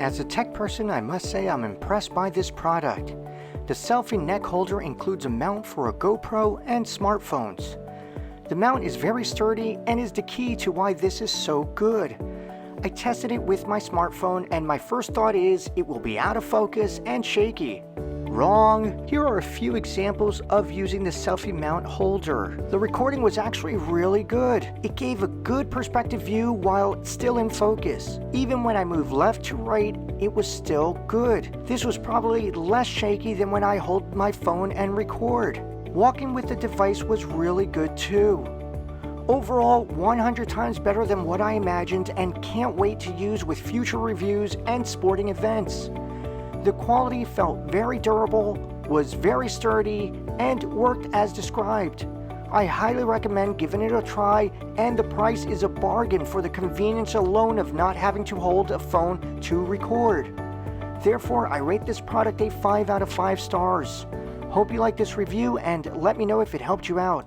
As a tech person, I must say I'm impressed by this product. The Selfie neck holder includes a mount for a GoPro and smartphones. The mount is very sturdy and is the key to why this is so good. I tested it with my smartphone and my first thought is it will be out of focus and shaky. Wrong. Here are a few examples of using the Selfie mount holder. The recording was actually really good. It gave a good perspective view while still in focus. Even when I moved left to right, it was still good. This was probably less shaky than when I hold my phone and record. Walking with the device was really good too. Overall, 100 times better than what I imagined and can't wait to use with future reviews and sporting events. The quality felt very durable, was very sturdy, and worked as described. I highly recommend giving it a try, and the price is a bargain for the convenience alone of not having to hold a phone to record. Therefore, I rate this product a 5 out of 5 stars. Hope you like this review and let me know if it helped you out.